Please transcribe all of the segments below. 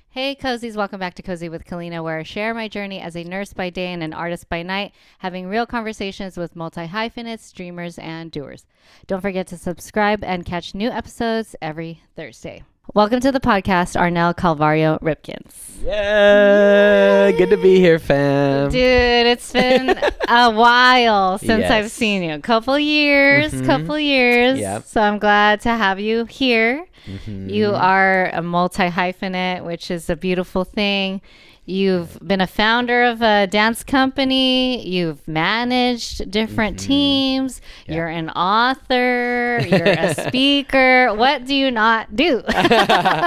Hey, cozies, welcome back to Cozy with Calinnah, where I share my journey as a nurse by day and an artist by night, having real conversations with multi-hyphenates, dreamers, and doers. Don't forget to subscribe and catch new episodes every Thursday. Welcome to the podcast, Arnel Calvario, Ripkens. Yeah, good to be here, fam. Dude, it's been a while since Yes. I've seen you. Couple years. Yep. So I'm glad to have you here. You are a multi-hyphenate, which is a beautiful thing. You've been a founder of a dance company. You've managed different teams. Yeah. You're an author. You're a speaker. What do you not do? I'm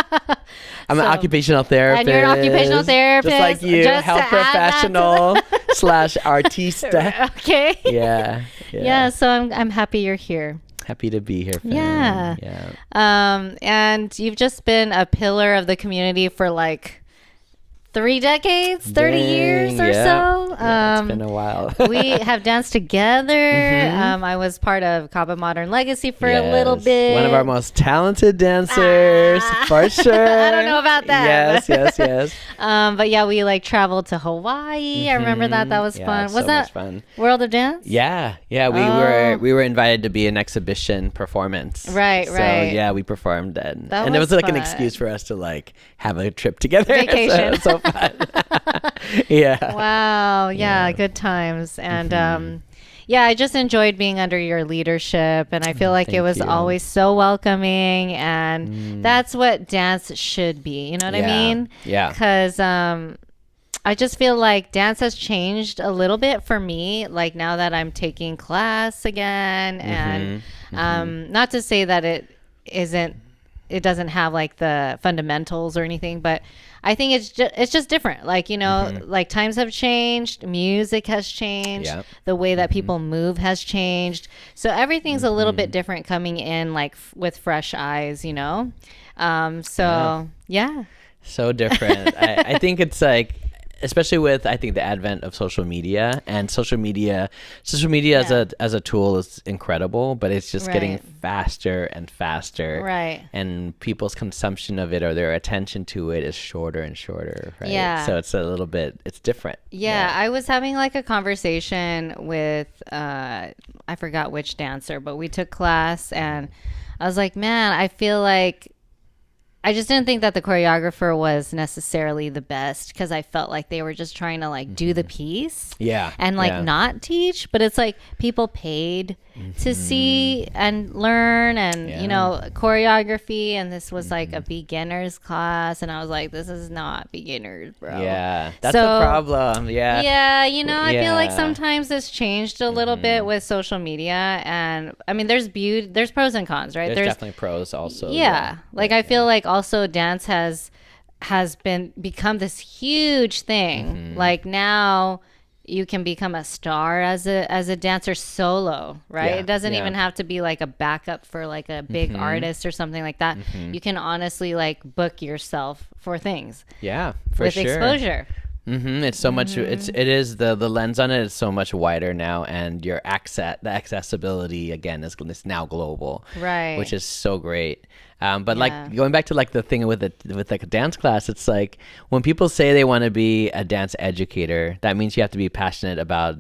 an occupational therapist. And you're an occupational therapist. Just like you, just health to add that to professional slash artista. Okay. Yeah. Yeah. So I'm happy you're here. Happy to be here, fam. Yeah. And you've just been a pillar of the community for like 3 decades, 30 years or so. Yeah, it's been a while. We have danced together. I was part of Cabo Modern Legacy for a little bit. One of our most talented dancers, for sure. I don't know about that. Yes. But yeah, we like traveled to Hawaii. I remember that. That was fun. Was so that much fun. World of Dance? Yeah. We were invited to be an exhibition performance. Right. So yeah, we performed and That it was like an fun. excuse for us to like have a trip together. Vacation. So fun. Yeah. Wow. Yeah. Good times. And yeah, I just enjoyed being under your leadership, and I feel like it thank was you. always so welcoming, and that's what dance should be. You know what I mean? Yeah. Because I just feel like dance has changed a little bit for me. Like now that I'm taking class again, and not to say that it doesn't have like the fundamentals or anything, but I think it's just different. Like, you know, like times have changed, music has changed, Yep. the way that people move has changed. So everything's a little bit different coming in like with fresh eyes, you know? Yeah. So different. I think it's like, especially with I think the advent of social media as a tool is incredible, but it's just getting faster and faster. Right. And people's consumption of it or their attention to it is shorter and shorter. Right. Yeah. So it's a little bit different. Yeah, I was having like a conversation with I forgot which dancer, but we took class, and I was like, man, I feel like I just didn't think that the choreographer was necessarily the best, because I felt like they were just trying to like do the piece and like not teach. But it's like people paid to see and learn and, you know, choreography. And this was like a beginner's class. And I was like, this is not beginners, bro. Yeah, that's the problem. Yeah. Yeah, you know, I feel like sometimes it's changed a little bit with social media. And I mean, there's pros and cons, right? There's definitely pros also. Yeah. Like I feel like also dance has become this huge thing. Like now you can become a star as a dancer solo, right? It doesn't even have to be like a backup for like a big artist or something like that. You can honestly like book yourself for things. Yeah, for with sure. exposure. It's so much. It is the lens on it is so much wider now, and the accessibility again is now global, Right. Which is so great. But like going back to like the thing with like a dance class, it's like when people say they want to be a dance educator, that means you have to be passionate about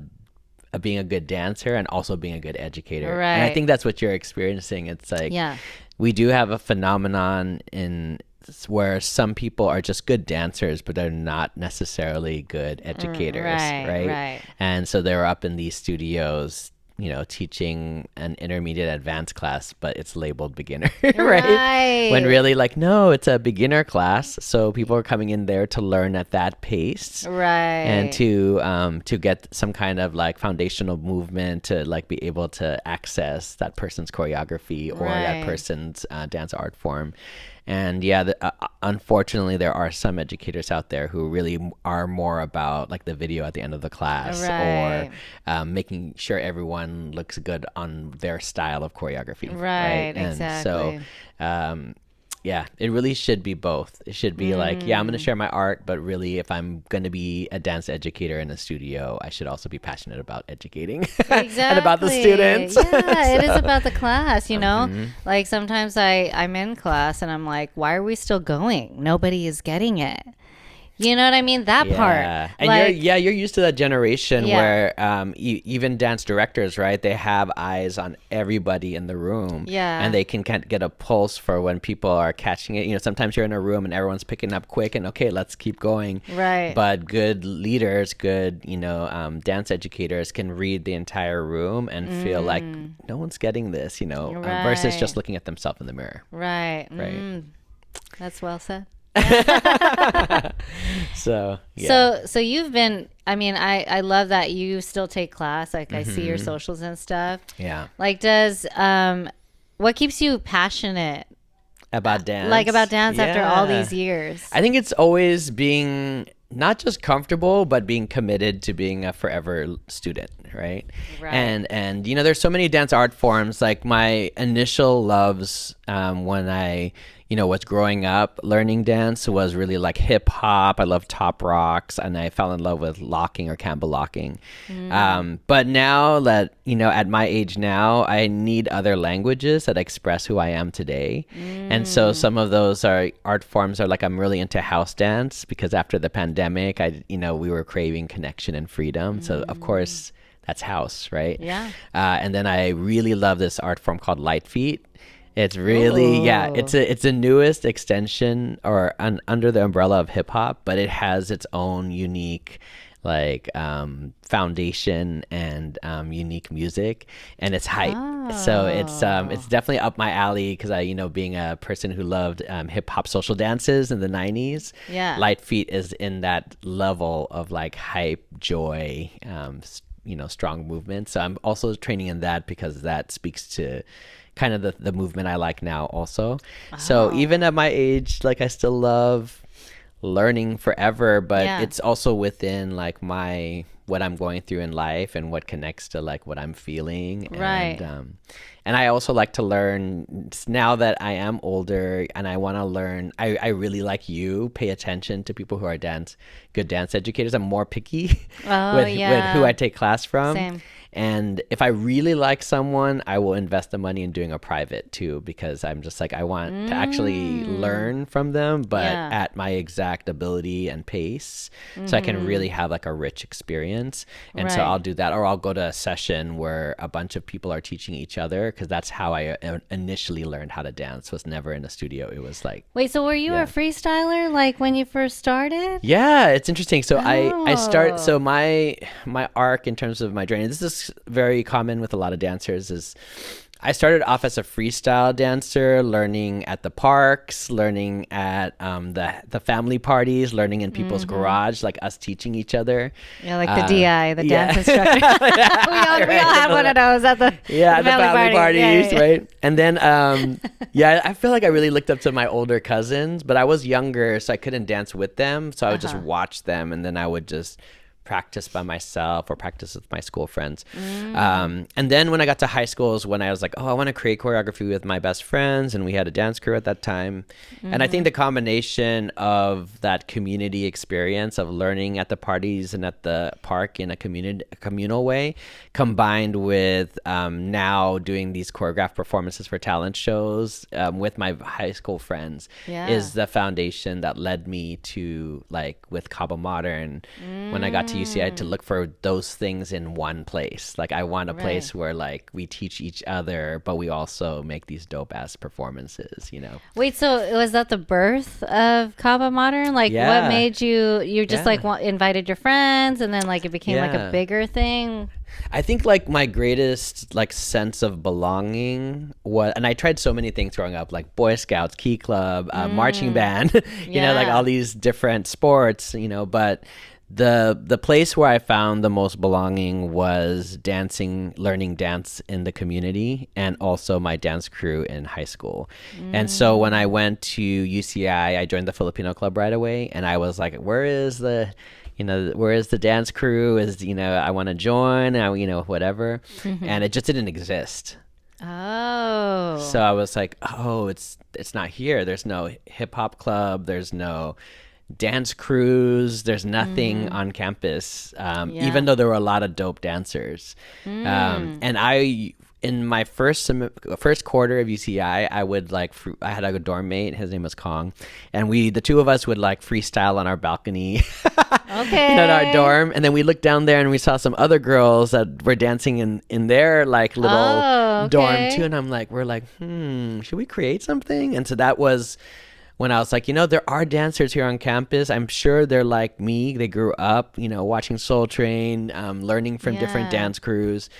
being a good dancer and also being a good educator. Right. And I think that's what you're experiencing. It's like we do have a phenomenon where some people are just good dancers, but they're not necessarily good educators, right? And so they're up in these studios, you know, teaching an intermediate advanced class, but it's labeled beginner, right? When really like, no, it's a beginner class. So people are coming in there to learn at that pace. And to get some kind of like foundational movement to like be able to access that person's choreography or that person's dance art form. And unfortunately, there are some educators out there who really are more about like the video at the end of the class or making sure everyone looks good on their style of choreography. Right. Exactly. And so Yeah, it really should be both. It should be like, yeah, I'm going to share my art, but really, if I'm going to be a dance educator in a studio, I should also be passionate about educating and about the students. Yeah, it is about the class, you know? Like sometimes I'm in class and I'm like, why are we still going? Nobody is getting it. You know what I mean? That part. And like, you're used to that generation where even dance directors, right? They have eyes on everybody in the room. Yeah. And they can kind of get a pulse for when people are catching it. You know, sometimes you're in a room and everyone's picking up quick and okay, let's keep going. Right. But good leaders, good, dance educators can read the entire room and feel like no one's getting this, versus just looking at themselves in the mirror. Right. Right. That's well said. So you've been, I love that you still take class. Like I see your socials and stuff. Yeah. Like what keeps you passionate about dance? Like about dance after all these years? I think it's always being not just comfortable, but being committed to being a forever student, right? And there's so many dance art forms. Like my initial loves when I was growing up learning dance was really like hip hop. I love top rocks, and I fell in love with locking or Campbell locking. But now that at my age now, I need other languages that express who I am today. And so some of those art forms are like, I'm really into house dance because after the pandemic, we were craving connection and freedom. So of course that's house, right? Yeah. And then I really love this art form called light feet. It's really, it's a newest extension or under the umbrella of hip hop, but it has its own unique foundation and unique music, and it's hype. So it's definitely up my alley because I, being a person who loved hip hop social dances in the 90s, Light Feet is in that level of like hype, joy, strong movement. So I'm also training in that because that speaks to kind of the movement I like now also. So even at my age, like I still love learning forever, but it's also within like what I'm going through in life and what connects to like what I'm feeling. Right. And I also like to learn now that I am older and I want to learn. I really like pay attention to people who are good dance educators. I'm more picky with who I take class from. Same. And if I really like someone, I will invest the money in doing a private too, because I'm just like, I want to actually learn from them, but at my exact ability and pace, so I can really have like a rich experience. And so I'll do that, or I'll go to a session where a bunch of people are teaching each other, because that's how I initially learned how to dance. Was never in a studio. It was like, wait, so were you a freestyler like when you first started? Yeah, it's interesting. So I start. So my arc in terms of my journey, this is very common with a lot of dancers, is I started off as a freestyle dancer, learning at the parks, learning at the family parties, learning in people's garage, like us teaching each other. Yeah, like the DI, the dance instructor. we all had one of those at the family parties, right? And then, I feel like I really looked up to my older cousins, but I was younger, so I couldn't dance with them. So I would just watch them, and then I would just practice by myself or practice with my school friends. And then when I got to high school is when I was like, I want to create choreography with my best friends, and we had a dance crew at that time. And I think the combination of that community experience of learning at the parties and at the park in a communal way, combined with now doing these choreographed performances for talent shows with my high school friends, is the foundation that led me to, like, with Cabo Modern, when I got to UCI, to look for those things in one place. Like, I want a place where like we teach each other, but we also make these dope ass performances, Wait, so was that the birth of Cabo Modern? Like, what made you just like invited your friends, and then like it became like a bigger thing? I think like my greatest like sense of belonging was, and I tried so many things growing up, like Boy Scouts, Key Club, marching band, like all these different sports, but the place where I found the most belonging was learning dance in the community, and also my dance crew in high school. And so when I went to UCI, I joined the Filipino club right away, and I was like, where is the dance crew? I want to join, whatever. And it just didn't exist. Oh. So I was like, oh, it's not here. There's no hip hop club. There's no dance crews. There's nothing on campus, even though there were a lot of dope dancers. And in my first quarter of UCI, I had a dorm mate. His name was Kong, and the two of us would like freestyle on our balcony, okay, in our dorm. And then we looked down there and we saw some other girls that were dancing in their like little dorm too. And we're like, should we create something? And so that was when I was like, there are dancers here on campus. I'm sure they're like me. They grew up, watching Soul Train, learning from different dance crews.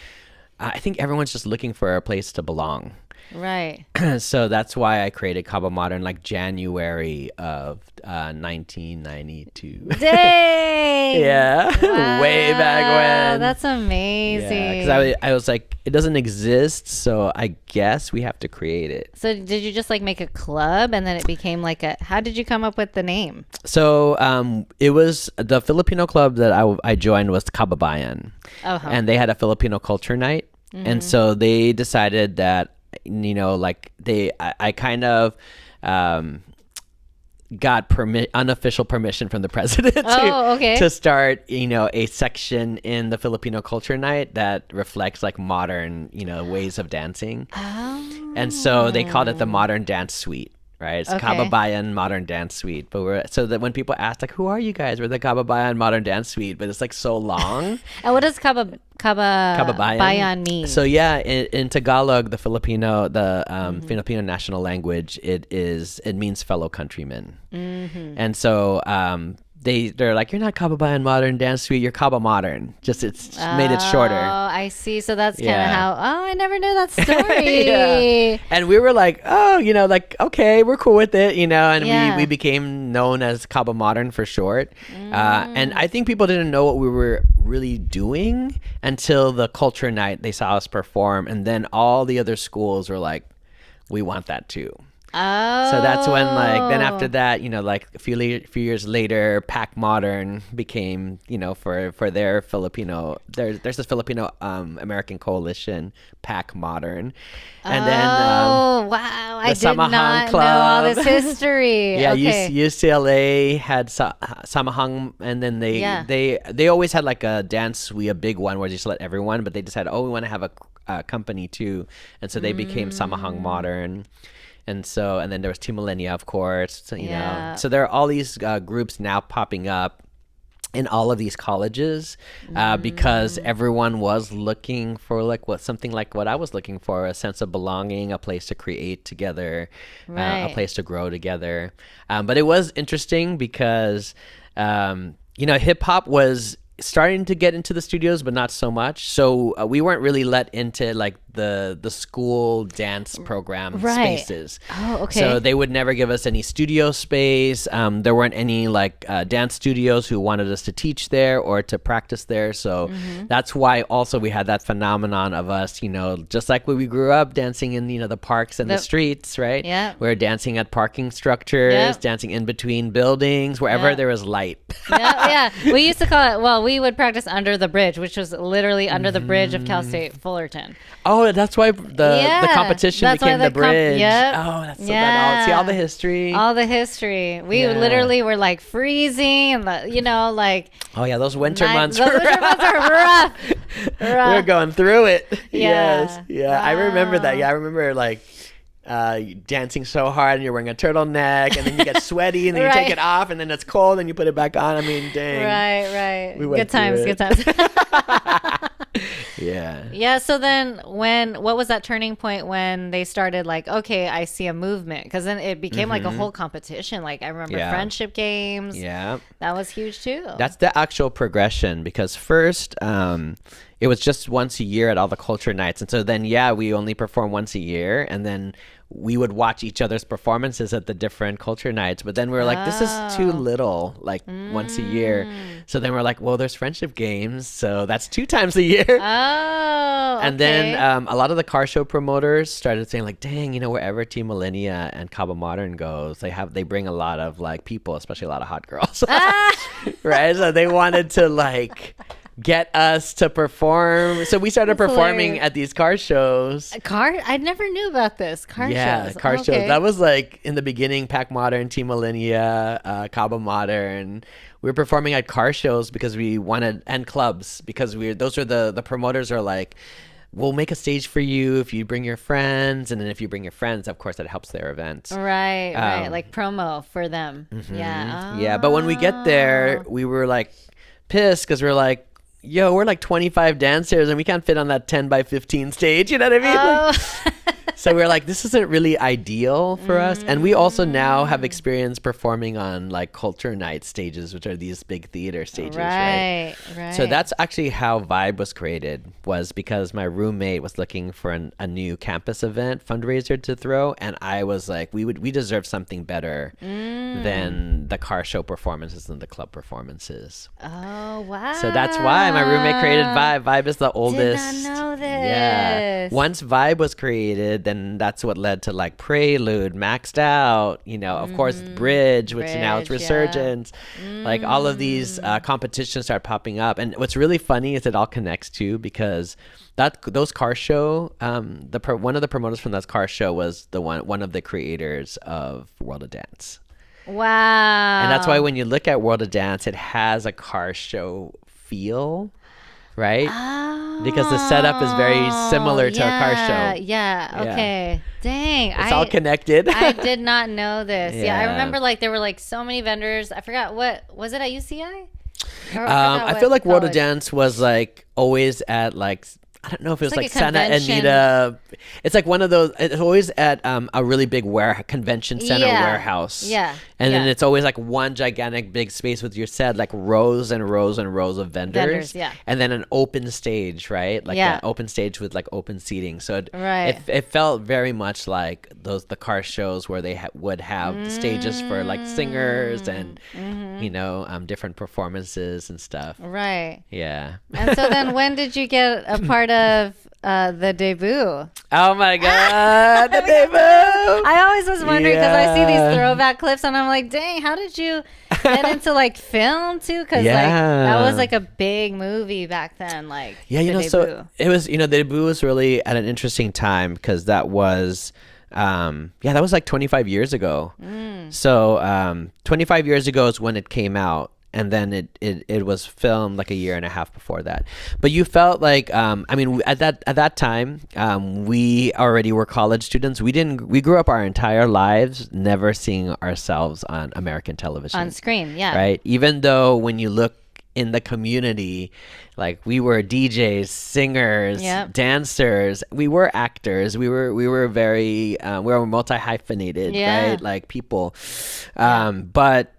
I think everyone's just looking for a place to belong. Right. So that's why I created Cabo Modern like January of 1992. Dang! Yeah. Wow. Way back when. That's amazing. Yeah, because I was like, it doesn't exist, so I guess we have to create it. So did you just like make a club and then it became like how did you come up with the name? So it was the Filipino club that I joined was Kababayan. And they had a Filipino culture night. And so they decided that, I kind of got unofficial permission from the president to start, a section in the Filipino culture night that reflects like modern, ways of dancing. Oh. And so they called it the Modern Dance Suite. Right, it's Kababayan Modern Dance Suite, but so that when people ask like, "Who are you guys?" We're the Kababayan Modern Dance Suite, but it's like so long. And what does Kababayan mean? So yeah, in Tagalog, the Filipino national language, it means fellow countrymen, and so they're like, you're not Kababayan Modern Dance Suite, you're Kaba Modern. Just it's made it shorter. Oh, I see. So that's kind of how. Oh, I never knew that story. And we were like, okay, we're cool with it, and we became known as Kaba Modern for short. And I think people didn't know what we were really doing until the culture night. They saw us perform, and then all the other schools were like, we want that too. Oh. So that's when then after that, a few years later, Pac Modern became, for their Filipino, there's this Filipino American coalition, Pac Modern. And then wow, I did not know all this history. Yeah, UCLA had Samahang, and then they always had like a dance a big one where they just let everyone, but they decided, we want to have a company too, and so they became Samahang Modern. And then there was Team Millennia, of course. So there are all these groups now popping up in all of these colleges because everyone was looking for something like what I was looking for, a sense of belonging, a place to create together, a place to grow together. But it was interesting because, hip hop was starting to get into the studios, but not so much. So we weren't really let into like the school dance program spaces. Oh, okay. So they would never give us any studio space. There weren't any like dance studios who wanted us to teach there or to practice there. So that's why also we had that phenomenon of us, just like when we grew up dancing in, the parks and the streets, right? Yeah. We were dancing at parking structures, dancing in between buildings, wherever there was light. Yeah. We used to call it, we would practice under the bridge, which was literally under the bridge of Cal State Fullerton. Oh, that's why the competition became the bridge. Oh, that's so bad. See all the history. All the history. We literally were like freezing and oh yeah, those winter months. Those winter months are rough. We were going through it. Yeah. Yes. Yeah. Wow. I remember that. Yeah, I remember dancing so hard and you're wearing a turtleneck and then you get sweaty and then you take it off and then it's cold and you put it back on. I mean, dang. Right. Good times. Yeah. So then what was that turning point when they started like, okay, I see a movement? Because then it became like a whole competition. Like I remember friendship games. Yeah. That was huge too. That's the actual progression because first, it was just once a year at all the culture nights. And so then, we only perform once a year. And then we would watch each other's performances at the different culture nights. But then we were like, this is too little, like once a year. So then we're like, well, there's friendship games. So that's 2 times a year. Oh, And then a lot of the car show promoters started saying like, dang, wherever Team Millennia and Cabo Modern goes, they bring a lot of like people, especially a lot of hot girls. Right? So they wanted to like get us to perform. So we started performing at these car shows. I never knew about this. Car shows. Yeah, car shows. That was like in the beginning, Pac Modern, Team Millennia, Cabo Modern. We were performing at car shows because we wanted, and clubs, because those are the promoters are like, we'll make a stage for you if you bring your friends, and then if you bring your friends, of course that helps their event. Right, like promo for them. Yeah. Yeah, but when we get there, we were like pissed because we're like, yo, we're like 25 dancers and we can't fit on that 10 by 15 stage, you know what I mean? So we're like, this isn't really ideal for us. And we also now have experience performing on like culture night stages, which are these big theater stages, right? So that's actually how Vibe was created, was because my roommate was looking for a new campus event fundraiser to throw. And I was like, we deserve something better than the car show performances and the club performances. Oh, wow. So that's why my roommate created Vibe. Vibe is the oldest. Did not know this. Yeah. Once Vibe was created, then that's what led to like Prelude, Maxed Out, of course, Bridge, which now it's Resurgence. Like all of these competitions start popping up. And what's really funny is it all connects too, because those car show, one of the promoters from that car show was one of the creators of World of Dance. Wow. And that's why when you look at World of Dance, it has a car show feel, right? Oh, because the setup is very similar to a car show. Yeah. Okay. Dang. It's all connected. I did not know this. Yeah. I remember like there were like so many vendors. I forgot was it at UCI? I feel like World of Dance was like always at like, I don't know if it was like Santa Anita. It's like one of those. It's always at a really big convention center warehouse. Yeah. And then it's always like one gigantic big space with your set, like rows and rows and rows of vendors. Yeah. And then an open stage, right? Like an open stage with like open seating. So it felt very much like the car shows where they would have stages for like singers and different performances and stuff. Right. Yeah. And so then when did you get a part of the debut? Oh my God, the debut! I always was wondering because I see these throwback clips and I'm like, dang, how did you get into like film too? Because like that was like a big movie back then. Like so it was the debut was really at an interesting time because that was that was like 25 years ago. So 25 years ago is when it came out. And then it was filmed like a year and a half before that. But you felt like at that time we already were college students. We grew up our entire lives never seeing ourselves on American television. On screen, yeah. Right? Even though when you look in the community, like we were DJs, singers, dancers, we were actors, we were very we were multi-hyphenated, right? Like people. But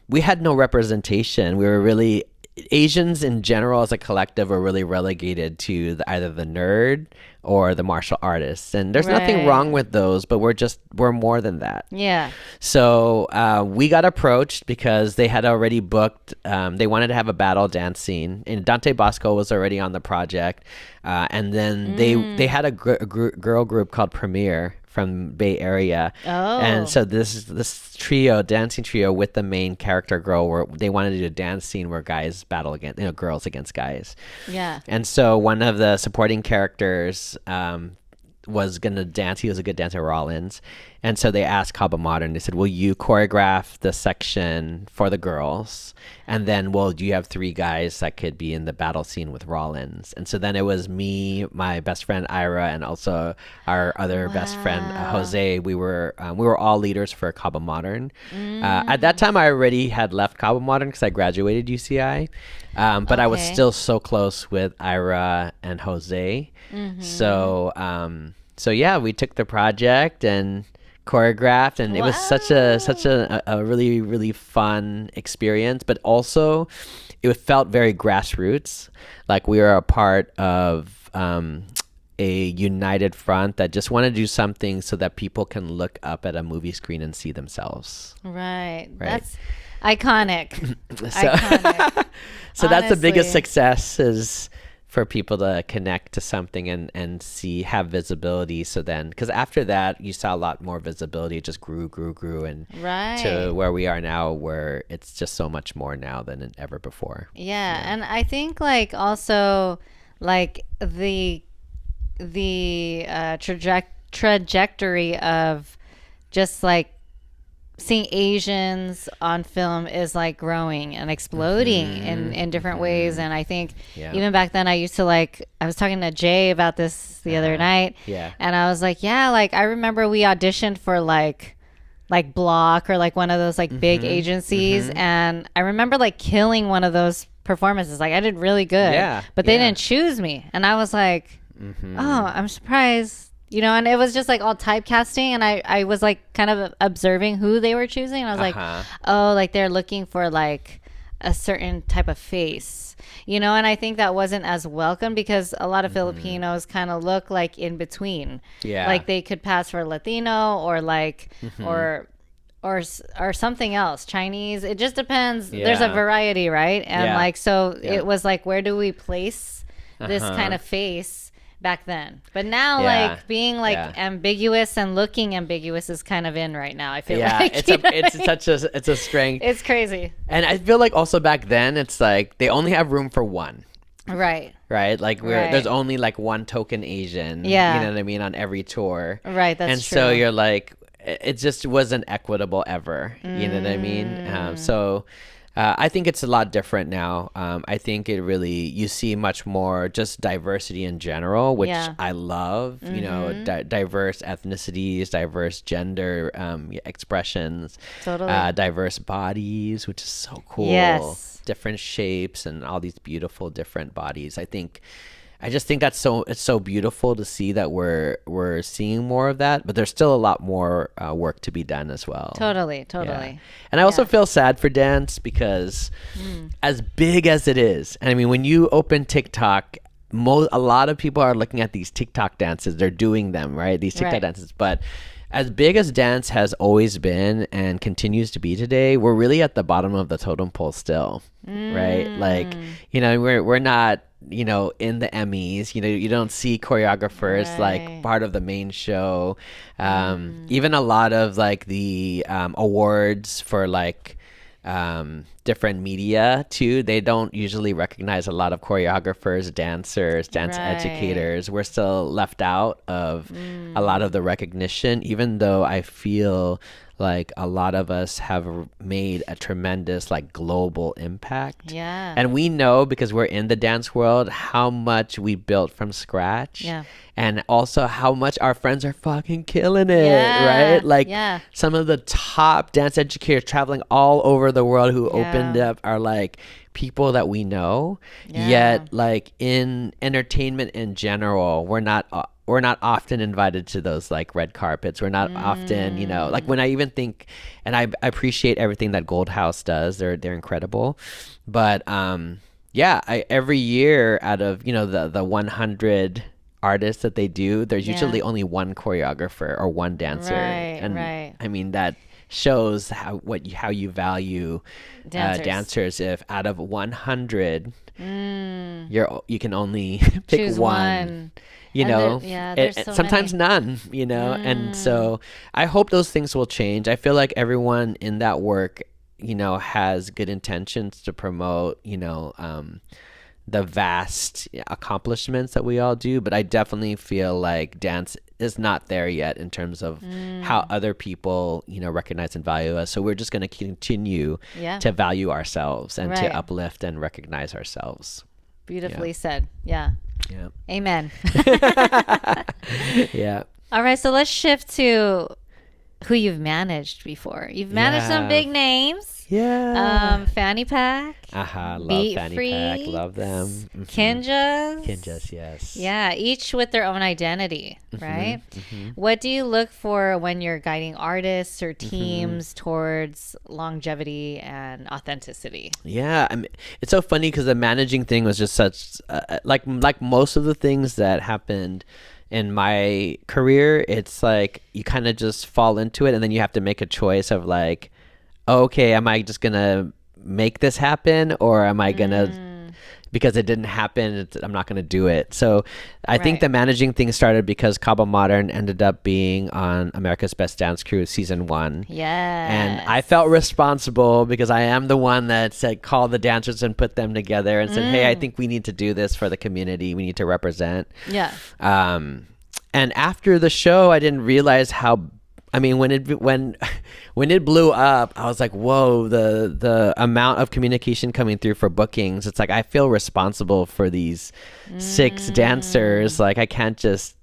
we had no representation. We were really, Asians in general as a collective were really relegated to either the nerd or the martial artists. And there's nothing wrong with those, but we're more than that. Yeah. So we got approached because they had already booked, they wanted to have a battle dance scene. And Dante Bosco was already on the project. And then they had a girl group called Premiere from Bay Area. Oh. And so this dancing trio with the main character girl, they wanted to do a dance scene where guys battle against, girls against guys. Yeah. And so one of the supporting characters was going to dance. He was a good dancer, Rollins. And so they asked Cabo Modern, they said, will you choreograph the section for the girls? And then, do you have 3 guys that could be in the battle scene with Rollins? And so then it was me, my best friend, Ira, and also our other best friend, Jose. We were all leaders for Cabo Modern. At that time, I already had left Cabo Modern because I graduated UCI. But I was still so close with Ira and Jose. So yeah, we took the project and choreographed, and it was such a really, really fun experience, but also it felt very grassroots, like we were a part of a united front that just wanted to do something so that people can look up at a movie screen and see themselves. Right. That's iconic. So that's the biggest success is for people to connect to something and have visibility. So then, because after that, you saw a lot more visibility. It just grew, and to where we are now, where it's just so much more now than ever before. Yeah. And I think like also like the trajectory of just like seeing Asians on film is like growing and exploding in different ways. And I think even back then I used to like, I was talking to Jay about this the other night, and I was like, yeah, like I remember we auditioned for like Block or like one of those like big agencies, and I remember like killing one of those performances. Like I did really good, but they didn't choose me, and I was like, oh, I'm surprised. You know, and it was just like all typecasting, and I was like kind of observing who they were choosing, and I was like, oh, like they're looking for like a certain type of face, you know, and I think that wasn't as welcome because a lot of Filipinos kind of look like in between. Yeah. Like they could pass for Latino or like, or something else, Chinese. It just depends. There's a variety, right? And like, so it was like, where do we place this kind of face back then? But now like being like ambiguous and looking ambiguous is kind of in right now, I feel like. It's a strength. It's crazy. And I feel like also back then it's like they only have room for one. Right. Like there's only like one token Asian, you know what I mean, on every tour. Right, that's true. And so you're like, it just wasn't equitable ever, you know what I mean? So I think it's a lot different now. I think it really, you see much more just diversity in general, which I love, you know, diverse ethnicities, diverse gender expressions, diverse bodies, which is so cool. Yes. Different shapes and all these beautiful different bodies. I just think it's so beautiful to see that we're seeing more of that, but there's still a lot more work to be done as well. Totally. Yeah. And I also feel sad for dance because as big as it is, and I mean, when you open TikTok, a lot of people are looking at these TikTok dances. They're doing them, right? These TikTok dances, but as big as dance has always been and continues to be today, we're really at the bottom of the totem pole still, right? Like, you know, we're not, you know, in the Emmys, you know, you don't see choreographers like part of the main show. Even a lot of like the awards for like different media too, they don't usually recognize a lot of choreographers, dancers, dance educators. We're still left out of a lot of the recognition, even though I feel like a lot of us have made a tremendous like global impact. Yeah. And we know, because we're in the dance world, how much we built from scratch. Yeah. And also how much our friends are fucking killing it, right? Like some of the top dance educators traveling all over the world who opened up are like people that we know. Yet like in entertainment in general, we're not often invited to those like red carpets. We're not often, you know, like when I even think, and I appreciate everything that Gold House does. They're incredible. But every year out of, you know, the 100 artists that they do, there's usually only one choreographer or one dancer. I mean, that shows how you value dancers. If out of 100 you can only pick choose one. You know, there's so sometimes many. none, you know, and so I hope those things will change. I feel like everyone in that work, you know, has good intentions to promote, you know, the vast accomplishments that we all do. But I definitely feel like dance is not there yet in terms of how other people, you know, recognize and value us. So we're just going to continue to value ourselves and to uplift and recognize ourselves. Beautifully said. Yeah. Amen. Yeah. All right, so let's shift to who you've managed before. You've managed some big names. Fanny Pack. Love Beat Fanny Free, Pack. Love them. Kinjas, yes. Yeah, each with their own identity, right? What do you look for when you're guiding artists or teams towards longevity and authenticity? Yeah, I mean, it's so funny because the managing thing was just such like most of the things that happened in my career. It's like you kind of just fall into it, and then you have to make a choice of like, okay, am I just gonna make this happen, or am I gonna because it didn't happen, I'm not going to do it. So I think the managing thing started because Cabo Modern ended up being on America's Best Dance Crew season 1. Yeah. And I felt responsible because I am the one that said, call the dancers and put them together and said, hey, I think we need to do this for the community. We need to represent. Yeah. And after the show, I didn't realize how, I mean, when it blew up, I was like, whoa, the amount of communication coming through for bookings. It's like, I feel responsible for these 6 dancers. Like, I can't just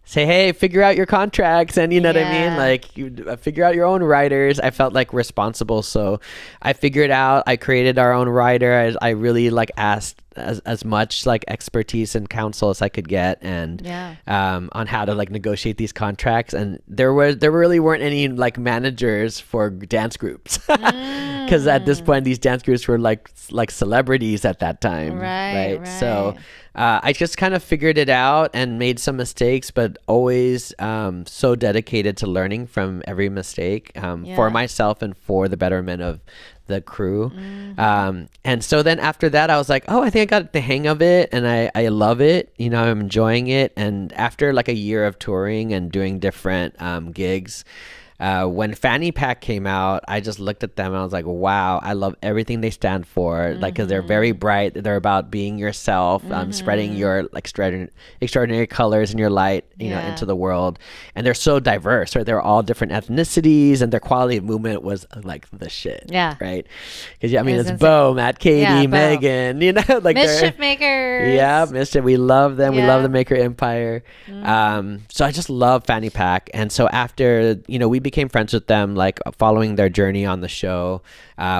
say, hey, figure out your contracts, and you know what I mean? Like, you figure out your own writers. I felt like responsible. So I figured out, I created our own writer. I really like asked as much like expertise and counsel as I could get, and on how to like negotiate these contracts. And there really weren't any like managers for dance groups, because at this point these dance groups were like celebrities at that time, right? So I just kind of figured it out and made some mistakes, but always so dedicated to learning from every mistake, for myself and for the betterment of the crew. And so then after that, I was like, oh, I think I got the hang of it, and I love it. You know, I'm enjoying it. And after like a year of touring and doing different gigs, when Fanny Pack came out, I just looked at them and I was like, wow, I love everything they stand for. Like, because they're very bright. They're about being yourself, spreading your like extraordinary colors and your light, you know, into the world. And they're so diverse, right? They're all different ethnicities, and their quality of movement was like the shit. Yeah. Right. Because I mean, it's Bo, Matt, Katie, Megan, you know, like Mischief Makers. Yeah, Mischief. We love them. We love the Maker Empire. So I just love Fanny Pack. And so after, you know, we became friends with them, like following their journey on the show.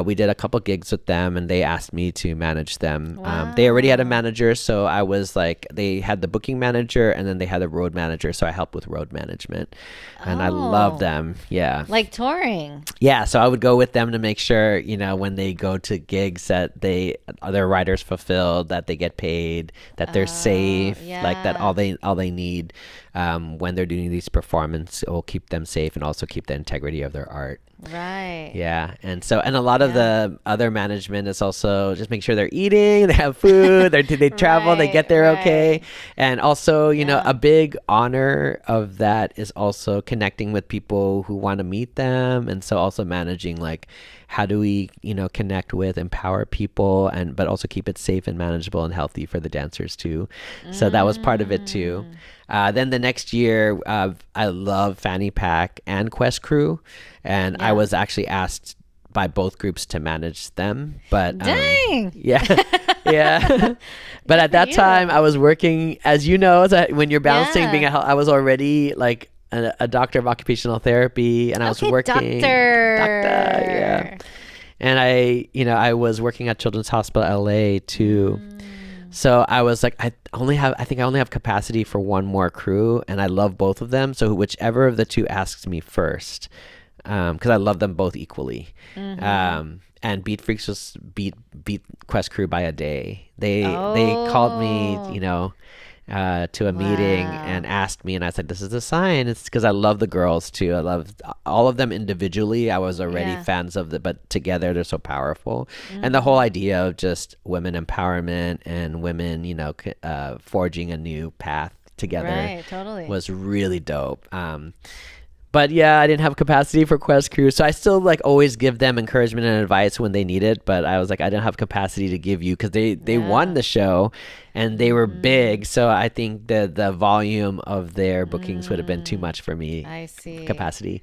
We did a couple gigs with them, and they asked me to manage them. Wow. They already had a manager, so I was like, they had the booking manager, and then they had a road manager, so I helped with road management. And I love them. Yeah, like touring. Yeah, so I would go with them to make sure, you know, when they go to gigs, that their riders fulfilled, that they get paid, that they're safe, like that all they need when they're doing these performances will keep them safe and also keep the integrity of their art. Right. Yeah. And a lot of the other management is also just make sure they're eating, they have food, they travel, they get there okay. And also, you know, a big honor of that is also connecting with people who want to meet them. And so also managing, like, how do we, you know, connect with, empower people, but also keep it safe and manageable and healthy for the dancers too. So that was part of it too. Then the next year, I love Fanny Pack and Quest Crew, and I was actually asked by both groups to manage them. But dang, yeah. But at that time, I was working, as you know, when you're balancing I was already like a doctor of occupational therapy, and I was working doctor, and I was working at Children's Hospital LA too. So I was like, I think I only have capacity for one more crew, and I love both of them. So whichever of the two asks me first, because I love them both equally. And Beat Freaks was beat Quest Crew by a day. They called me, you know, to a meeting and asked me, and I said, this is a sign. It's because I love the girls too. I love all of them individually. I was already fans of but together they're so powerful. And the whole idea of just women empowerment and women, you know, forging a new path together was really dope. But yeah, I didn't have capacity for Quest Crew, so I still like always give them encouragement and advice when they need it. But I was like, I didn't have capacity to give you, because they won the show and they were big. So I think the volume of their bookings would have been too much for me. I see. Capacity.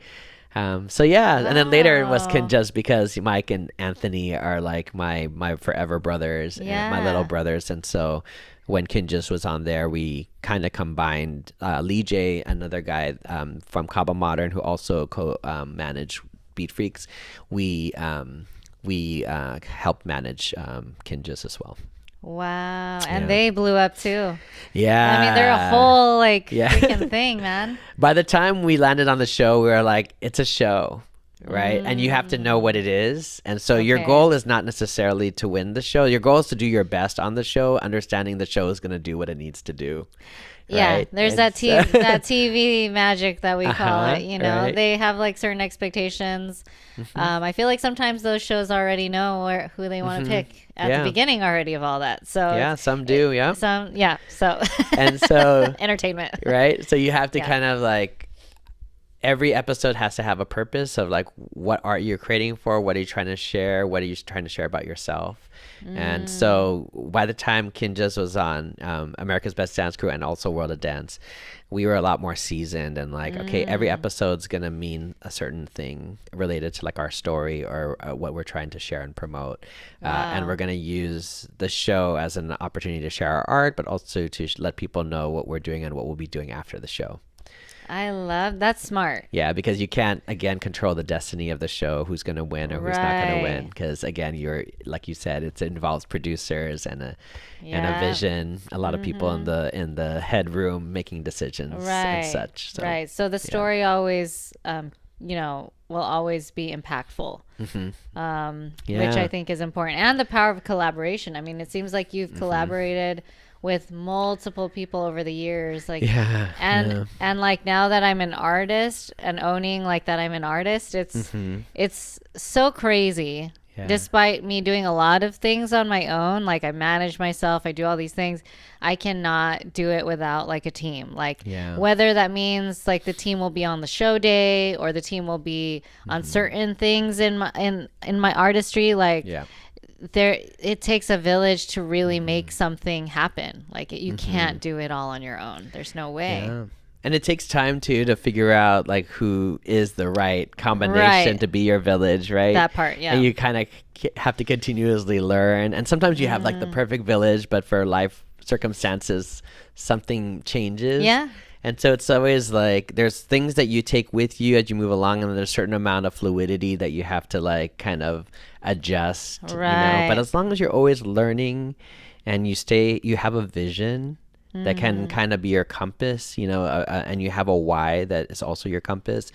So yeah, and then later it was Kinjaz, because Mike and Anthony are like my forever brothers and my little brothers, and so when Kinjaz was on there, we kind of combined Lee J, another guy from Cabo Modern who also managed Beat Freaks. We helped manage Kinjaz as well. Wow. And they blew up too. Yeah. I mean, they're a whole freaking thing, man. By the time we landed on the show, we were like, it's a show. right? And you have to know what it is. And so your goal is not necessarily to win the show. Your goal is to do your best on the show, understanding the show is going to do what it needs to do. Yeah, right? there's that TV magic that we call it. You know, they have like certain expectations. I feel like sometimes those shows already know who they want to pick at the beginning already of all that. So some do. So and so entertainment, right? So you have to kind of like, every episode has to have a purpose of like, what art you're creating for, what are you trying to share, what are you trying to share about yourself. And so by the time Kinjaz was on America's Best Dance Crew and also World of Dance, we were a lot more seasoned and like, okay, every episode's gonna mean a certain thing related to like our story or what we're trying to share and promote. And we're gonna use the show as an opportunity to share our art, but also to let people know what we're doing and what we'll be doing after the show. I love that's smart. Yeah, because you can't again control the destiny of the show, who's going to win or who's not going to win. Because again, you're like you said, it involves producers and a vision. A lot of people in the headroom making decisions and such. So, right. So the story always, will always be impactful, which I think is important, and the power of collaboration. I mean, it seems like you've collaborated with multiple people over the years, like and like now that I'm an artist and owning like that I'm an artist, it's so crazy. Despite me doing a lot of things on my own, like I manage myself, I do all these things, I cannot do it without like a team. Like whether that means like the team will be on the show day or the team will be on certain things in my artistry, like it takes a village to really make something happen. Like you can't do it all on your own. There's no way. And it takes time too to figure out like who is the right combination to be your village, right? That part, And you kind of have to continuously learn. And sometimes you have like the perfect village, but for life circumstances, something changes. Yeah. And so it's always like there's things that you take with you as you move along, and there's a certain amount of fluidity that you have to like kind of adjust, you know. But as long as you're always learning and you have a vision that can kind of be your compass, you know, and you have a why that is also your compass,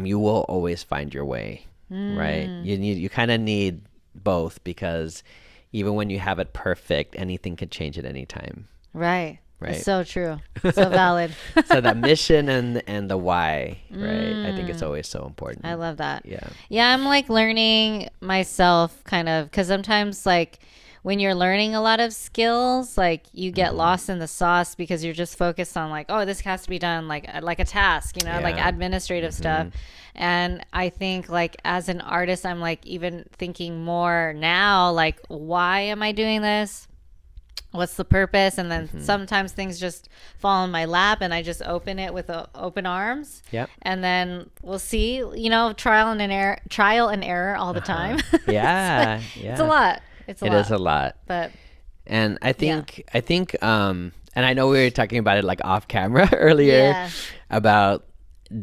you will always find your way, right? You kind of need both, because even when you have it perfect, anything can change at any time. Right. It's so true. So valid. So the mission and the why, right? I think it's always so important. I love that. Yeah, I'm like learning myself kind of, because sometimes like when you're learning a lot of skills, like you get lost in the sauce because you're just focused on like, oh, this has to be done like a task, you know, like administrative stuff. And I think like as an artist, I'm like even thinking more now, like, why am I doing this? What's the purpose? And then sometimes things just fall in my lap and I just open it with open arms. Yep. And then we'll see, you know, trial and error all the time. Yeah. It's a lot. It is a lot. But and I think and I know we were talking about it like off camera earlier about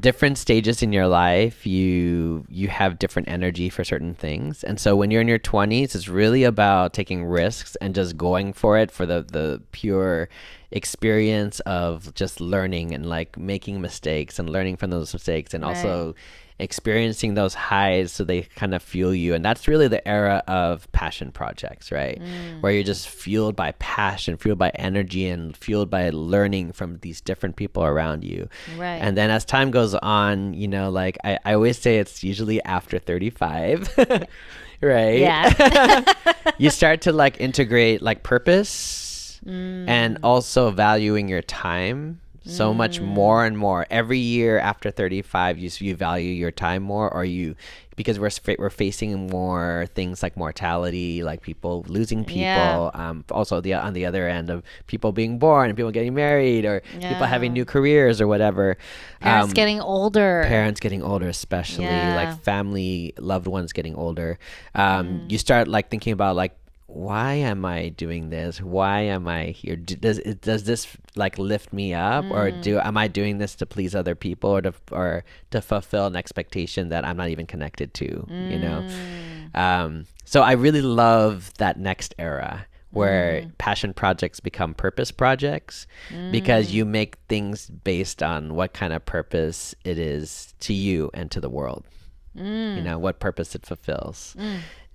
different stages in your life, you have different energy for certain things. And so when you're in your 20s, it's really about taking risks and just going for it, for the pure experience of just learning and like making mistakes and learning from those mistakes, and also experiencing those highs so they kind of fuel you. And that's really the era of passion projects, right? Where you're just fueled by passion, fueled by energy, and fueled by learning from these different people around you. Right. And then as time goes on, you know, like I always say, it's usually after 35 right? Yeah. You start to like integrate like purpose and also valuing your time so much more and more. Every year after 35, you value your time more, or because we're facing more things like mortality, like people losing people. Also on the other end of people being born and people getting married, or people having new careers or whatever. Parents getting older, especially like family loved ones getting older. You start like thinking about like, why am I doing this? Why am I here? Does this like lift me up, or am I doing this to please other people, or to fulfill an expectation that I'm not even connected to? You know, so I really love that next era where passion projects become purpose projects, because you make things based on what kind of purpose it is to you and to the world. what purpose it fulfills.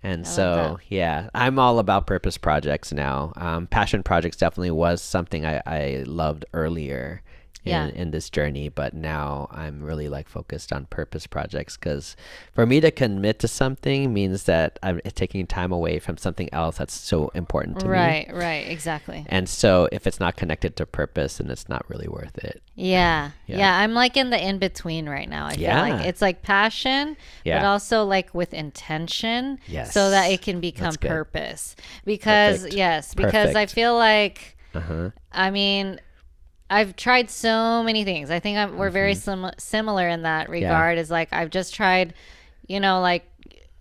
And so, yeah, I'm all about purpose projects now. Passion projects definitely was something I loved earlier in this journey, but now I'm really like focused on purpose projects, because for me to commit to something means that I'm taking time away from something else that's so important to me. Right, exactly. And so if it's not connected to purpose, then it's not really worth it. Yeah. I'm like in the in between right now. I feel like it's like passion, but also like with intention, so that it can become purpose. Because because I feel like, I mean, I've tried so many things. I think we're very similar in that regard. Is like I've just tried, like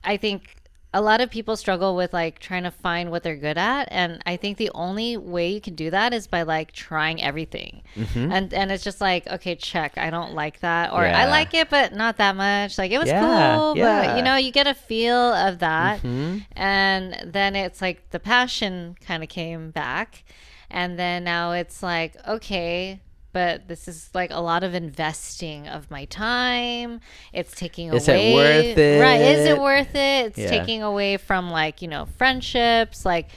I think a lot of people struggle with like trying to find what they're good at, and I think the only way you can do that is by like trying everything. And it's just like, okay, check, I don't like that, or I like it but not that much. Like it was cool, but you get a feel of that, and then it's like the passion kind of came back. And then now it's like, okay, but this is like a lot of investing of my time. It's taking away. Is it worth it? Right. Is it worth it? It's taking away from like, friendships, like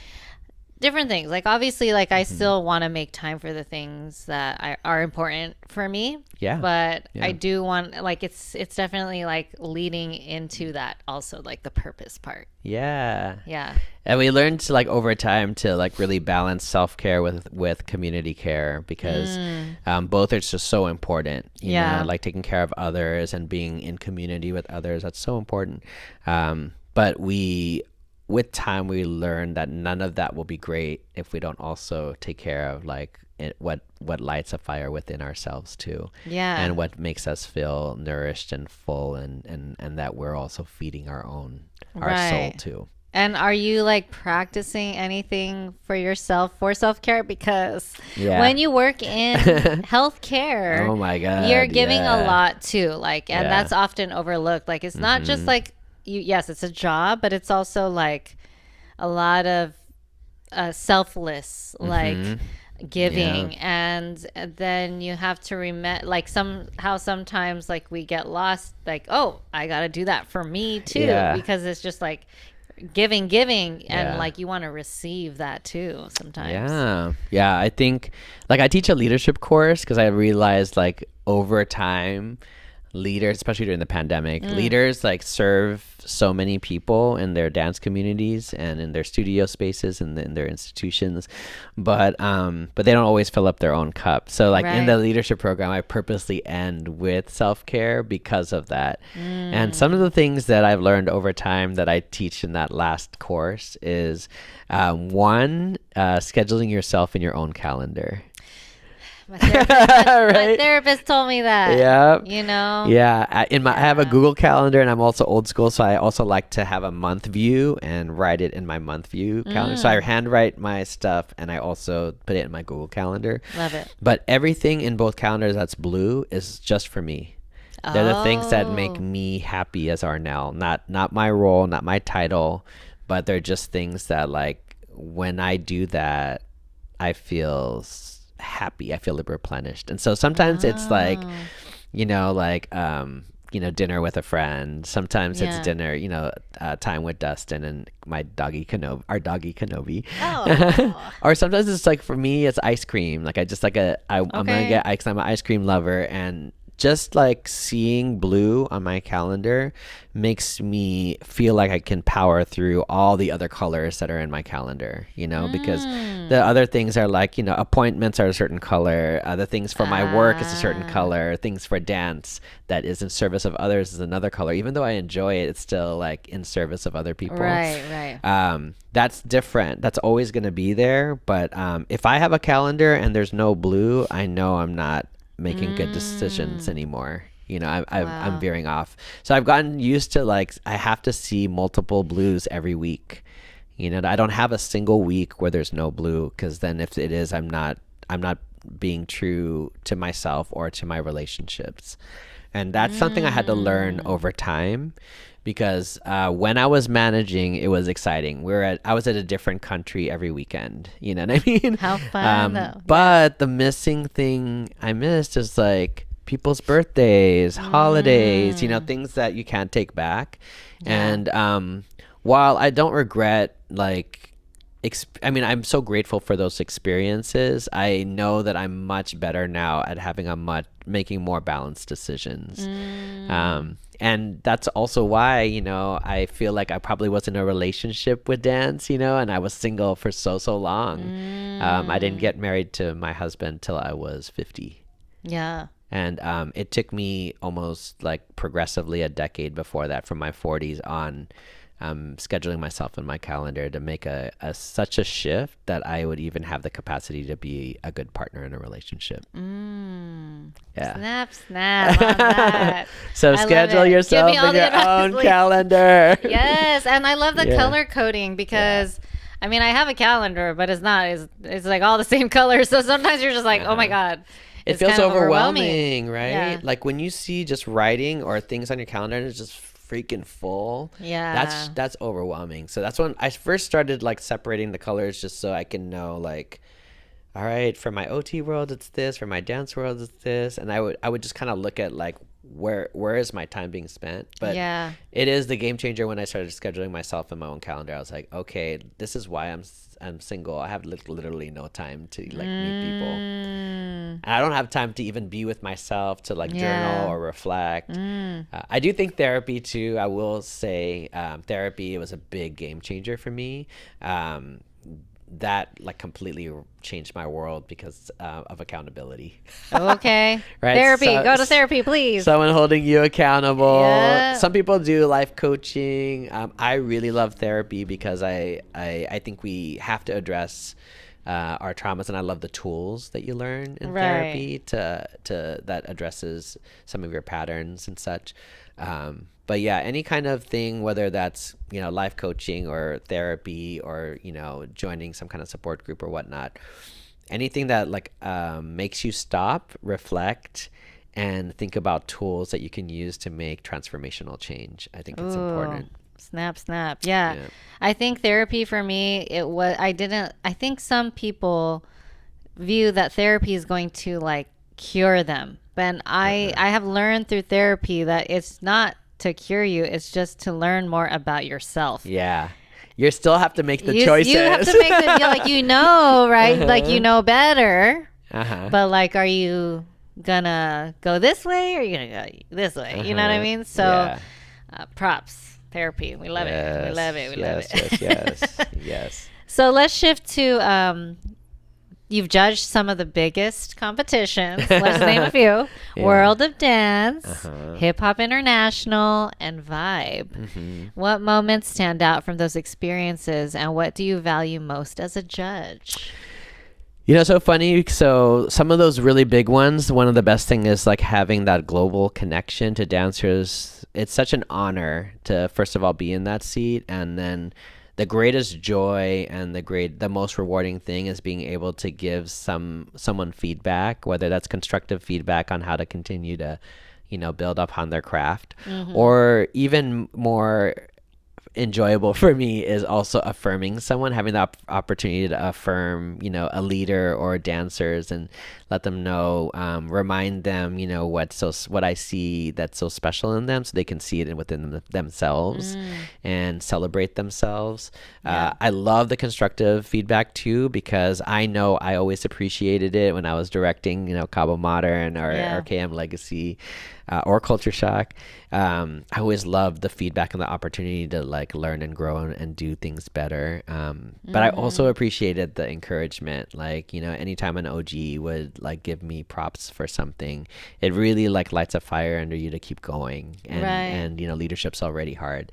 different things. Like obviously, like I still want to make time for the things that are important for me. Yeah. But I do want, like, it's definitely like leading into that also, like the purpose part. Yeah. Yeah. And we learned to like over time to like really balance self-care with community care, because both are just so important. You know, like taking care of others and being in community with others. That's so important. But with time, we learned that none of that will be great if we don't also take care of like what lights a fire within ourselves too. Yeah. And what makes us feel nourished and full, and that we're also feeding our soul too. And are you like practicing anything for yourself for self-care? Because when you work in healthcare, oh my God, you're giving a lot too. Like, and that's often overlooked. Like, it's not just like yes, it's a job, but it's also like a lot of selfless, like giving. And then you have to remember, like sometimes like we get lost, like, oh, I got to do that for me too, because it's just like giving and like you want to receive that too sometimes. I think like I teach a leadership course because I realized like over time, leaders, especially during the pandemic, leaders like serve so many people in their dance communities and in their studio spaces and in their institutions, but they don't always fill up their own cup. So like in the leadership program, I purposely end with self-care because of that. And some of the things that I've learned over time that I teach in that last course is one, scheduling yourself in your own calendar. My therapist told me that. Yeah. I have a Google Calendar, and I'm also old school, so I also like to have a month view and write it in my month view calendar. So I handwrite my stuff, and I also put it in my Google Calendar. Love it. But everything in both calendars that's blue is just for me. They're the things that make me happy as Arnel, not my role, not my title, but they're just things that like when I do that, I feel happy, I feel replenished. And so sometimes it's like dinner with a friend. Sometimes it's dinner, time with Dustin and my doggy our doggy Kenobi. Or sometimes it's like, for me, it's ice cream. Like I just like I'm gonna get ice. I'm an ice cream lover, and just like seeing blue on my calendar makes me feel like I can power through all the other colors that are in my calendar, because the other things are like, appointments are a certain color. The things for my work is a certain color. Things for dance that is in service of others is another color. Even though I enjoy it, it's still like in service of other people. Right. That's different. That's always going to be there. But if I have a calendar and there's no blue, I know I'm not making good decisions anymore. I'm veering off. So I've gotten used to like I have to see multiple blues every week. I don't have a single week where there's no blue, because then if it is, I'm not being true to myself or to my relationships. And that's something I had to learn over time, because when I was managing, it was exciting. I was at a different country every weekend. You know what I mean? How fun, though. But the missing thing I missed is like people's birthdays, holidays, things that you can't take back. And while I don't regret I'm so grateful for those experiences. I know that I'm much better now at making more balanced decisions. And that's also why, I feel like I probably was in a relationship with dance, and I was single for so long. I didn't get married to my husband till I was 50. Yeah. And it took me almost like progressively a decade before that, from my 40s on, scheduling myself in my calendar to make such a shift that I would even have the capacity to be a good partner in a relationship. Yeah. Snap on that. So schedule yourself in your own calendar. Yes, and I love the color coding because I have a calendar, but it's like all the same colors. So sometimes you're just like, oh my God. It feels overwhelming, right? Yeah. Like when you see just writing or things on your calendar and it's just freaking full. Yeah. That's overwhelming. So that's when I first started like separating the colors, just so I can know, like, all right, for my OT world it's this, for my dance world it's this, and I would just kind of look at like where is my time being spent. But it is the game changer when I started scheduling myself in my own calendar. I was like, okay, this is why I'm single. I have literally no time to like meet people, and I don't have time to even be with myself to like journal or reflect. I do think therapy too, I will say, therapy was a big game changer for me. That like completely changed my world because of accountability. Okay. Right. Therapy. Go to therapy, please. Someone holding you accountable. Yeah. Some people do life coaching. I really love therapy because I think we have to address our traumas, and I love the tools that you learn in therapy to that addresses some of your patterns and such. But yeah, any kind of thing, whether that's, life coaching or therapy or, joining some kind of support group or whatnot, anything that like makes you stop, reflect, and think about tools that you can use to make transformational change. I think it's important. Snap. Yeah. I think therapy for me, I think some people view that therapy is going to like cure them. But I have learned through therapy that it's not to cure you, it's just to learn more about yourself. Yeah. You still have to make the choices. You have to make the, right? Like, better. But like, are you gonna go this way or are you gonna go this way? You know what I mean? So props. Therapy. We love it. We love it. Yes. So let's shift to you've judged some of the biggest competitions. Let's name a few. World of Dance, Hip Hop International, and Vibe. What moments stand out from those experiences, and what do you value most as a judge? So funny. So some of those really big ones, one of the best thing is like having that global connection to dancers. It's such an honor to, first of all, be in that seat, and then the greatest joy and the most rewarding thing is being able to give someone feedback, whether that's constructive feedback on how to continue to, build upon their craft, or even more enjoyable for me is also affirming someone, having the opportunity to affirm, a leader or dancers and let them know, remind them, what I see that's so special in them, so they can see it within themselves and celebrate themselves. I love the constructive feedback too, because I know I always appreciated it when I was directing, Cabo Modern or RKM Legacy. Or Culture Shock. I always loved the feedback and the opportunity to like learn and grow and do things better. But I also appreciated the encouragement. Like, anytime an OG would like give me props for something, it really like lights a fire under you to keep going. And leadership's already hard.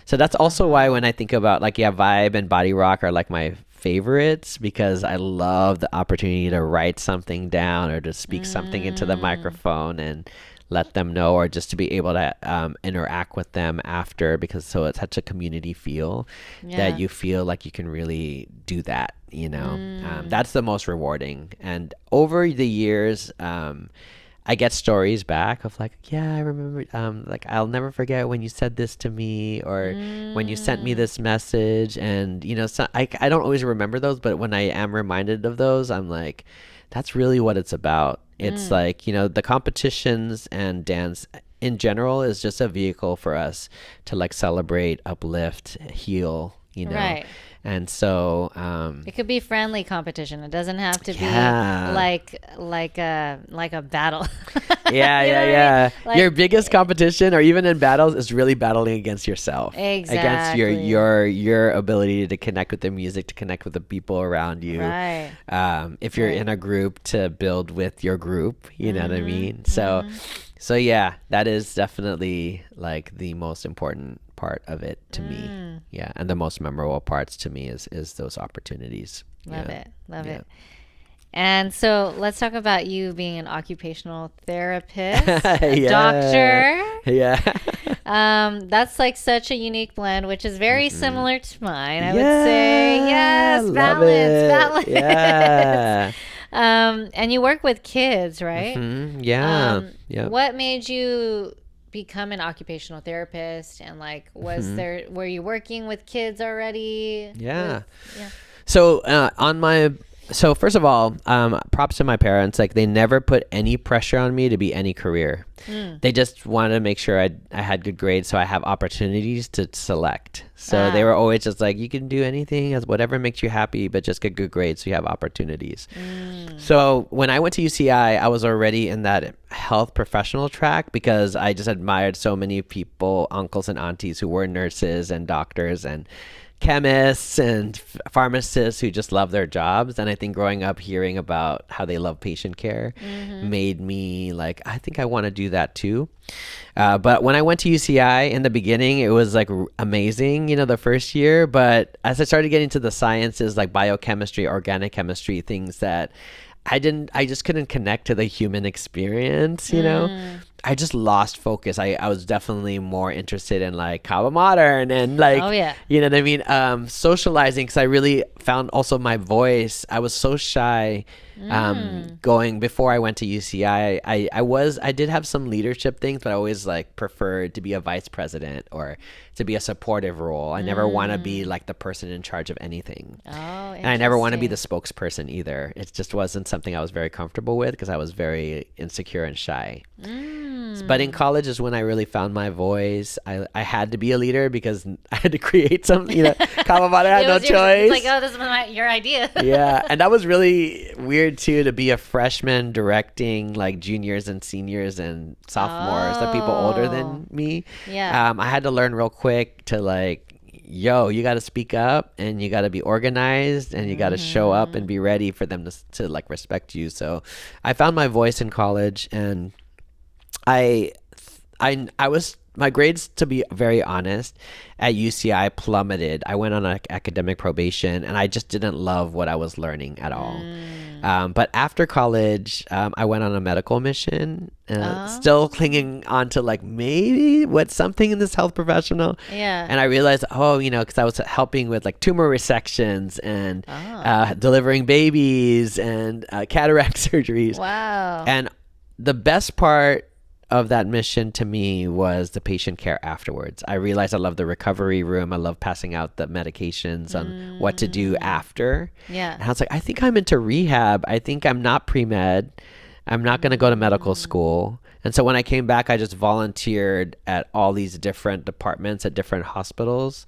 So that's also why when I think about like, Vibe and Body Rock are like my favorites, because I love the opportunity to write something down or to speak something into the microphone and let them know, or just to be able to interact with them after, because it's such a community feel that you feel like you can really do that, that's the most rewarding. And over the years, I get stories back of like, I remember, like, I'll never forget when you said this to me, or when you sent me this message. And, so I don't always remember those, but when I am reminded of those, I'm like, that's really what it's about. It's like, the competitions and dance in general is just a vehicle for us to like celebrate, uplift, heal, Right. And so it could be friendly competition. It doesn't have to be like a battle. Yeah. Like, your biggest competition, or even in battles, is really battling against yourself. Exactly. Against your ability to connect with the music, to connect with the people around you. Right. If you're in a group, to build with your group. You know what I mean? So yeah, that is definitely like the most important part of it to me. Yeah, and the most memorable parts to me is those opportunities. Love it. And so let's talk about you being an occupational therapist, a doctor. Yeah. That's like such a unique blend, which is very similar to mine. I would say, yes, balance. Yeah. And you work with kids, right? Yeah. What made you become an occupational therapist, and like were you working with kids already? So first of all, props to my parents. Like, they never put any pressure on me to be any career. They just wanted to make sure I had good grades, so I have opportunities to select. So they were always just like, you can do anything, as whatever makes you happy, but just get good grades so you have opportunities. So when I went to UCI, I was already in that health professional track because I just admired so many people, uncles and aunties, who were nurses and doctors and chemists and pharmacists who just love their jobs. And I think growing up hearing about how they love patient care made me like, I think I want to do that too. But when I went to UCI in the beginning, it was like amazing, the first year. But as I started getting to the sciences like biochemistry, organic chemistry, things that I just couldn't connect to the human experience, I just lost focus. I was definitely more interested in like Kava Modern and like, you know what I mean? Socializing, because I really found also my voice. I was so shy going before I went to UCI. I did have some leadership things, but I always like preferred to be a vice president or to be a supportive role. I never want to be like the person in charge of anything. And I never want to be the spokesperson either. It just wasn't something I was very comfortable with because I was very insecure and shy. But in college is when I really found my voice. I had to be a leader because I had to create something. Kawabata had no choice. It's like, oh, this is your idea. Yeah, and that was really weird too, to be a freshman directing like juniors and seniors and sophomores, the people older than me. Yeah. I had to learn real quick to like, yo, you got to speak up and you got to be organized and you got to show up and be ready for them to like respect you. So I found my voice in college, and I was, my grades, to be very honest, at UCI plummeted. I went on academic probation, and I just didn't love what I was learning at all. But after college, I went on a medical mission, still clinging on to like maybe what's something in this health professional. And I realized, because I was helping with like tumor resections and delivering babies and cataract surgeries. Wow. And the best part of that mission to me was the patient care afterwards. I realized I love the recovery room. I love passing out the medications on what to do after. And I was like, I think I'm into rehab. I think I'm not pre-med. I'm not going to go to medical school. And so when I came back, I just volunteered at all these different departments at different hospitals.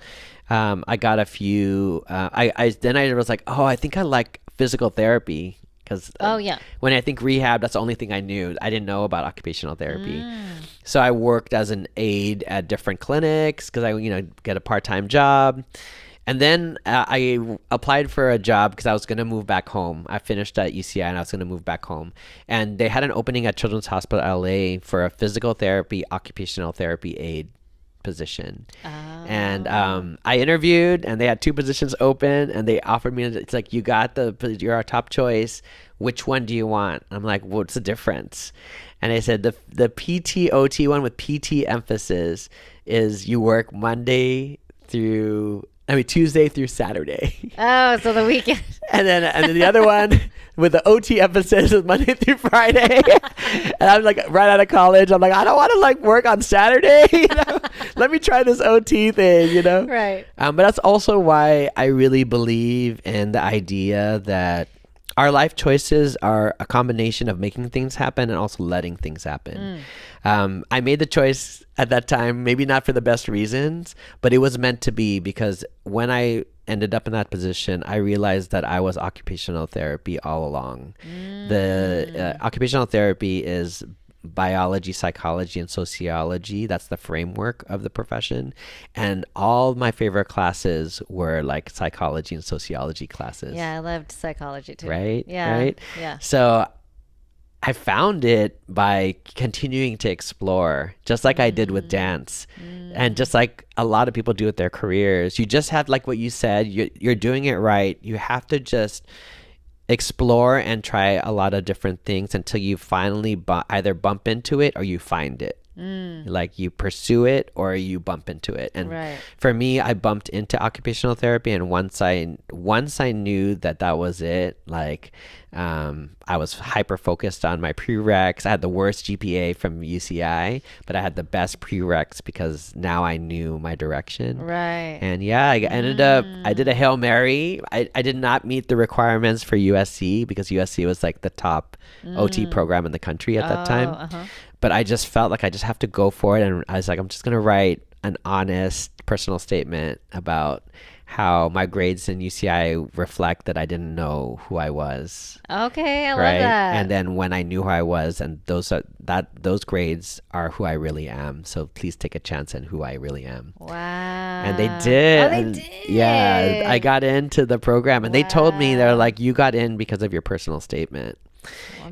I got a few. Then I was like, I think I like physical therapy. Because when I think rehab, that's the only thing I knew. I didn't know about occupational therapy. So I worked as an aide at different clinics because I get a part-time job. And then I applied for a job because I was going to move back home. I finished at UCI and I was going to move back home. And they had an opening at Children's Hospital LA for a physical therapy, occupational therapy aide position. And I interviewed, and they had 2 positions open, and they offered me, it's like, you're our top choice. Which one do you want? I'm like, what's the difference? And they said the PT/OT one with PT emphasis is you work Tuesday through Saturday. Oh, so the weekend. and then the other one with the OT emphasis is Monday through Friday. And I'm like, right out of college, I'm like, I don't want to like work on Saturday. Let me try this OT thing, Right. But that's also why I really believe in the idea that our life choices are a combination of making things happen and also letting things happen. I made the choice at that time, maybe not for the best reasons, but it was meant to be, because when I ended up in that position, I realized that I was occupational therapy all along. The occupational therapy is biology, psychology, and sociology. That's the framework of the profession. And all my favorite classes were like psychology and sociology classes. Yeah, I loved psychology too. Right? Yeah. Right? Yeah. So I found it by continuing to explore, just like I did with dance. And just like a lot of people do with their careers. You just have, like what you said, you're doing it right. You have to just explore and try a lot of different things until you finally either bump into it or you find it. Like you pursue it or you bump into it. And for me, I bumped into occupational therapy, and once I knew that was it, like I was hyper focused on my prereqs. I had the worst GPA from UCI, but I had the best prereqs because now I knew my direction. Right. And yeah, I ended up, I did a Hail Mary. I did not meet the requirements for USC because USC was like the top OT program in the country at that time. But I just felt like I just have to go for it. And I was like, I'm just going to write an honest personal statement about how my grades in UCI reflect that I didn't know who I was. Okay, I love that. And then when I knew who I was, and those grades are who I really am. So please take a chance in who I really am. Wow. And they did. Oh, they did. Yeah, I got into the program, and they told me, they're like, you got in because of your personal statement.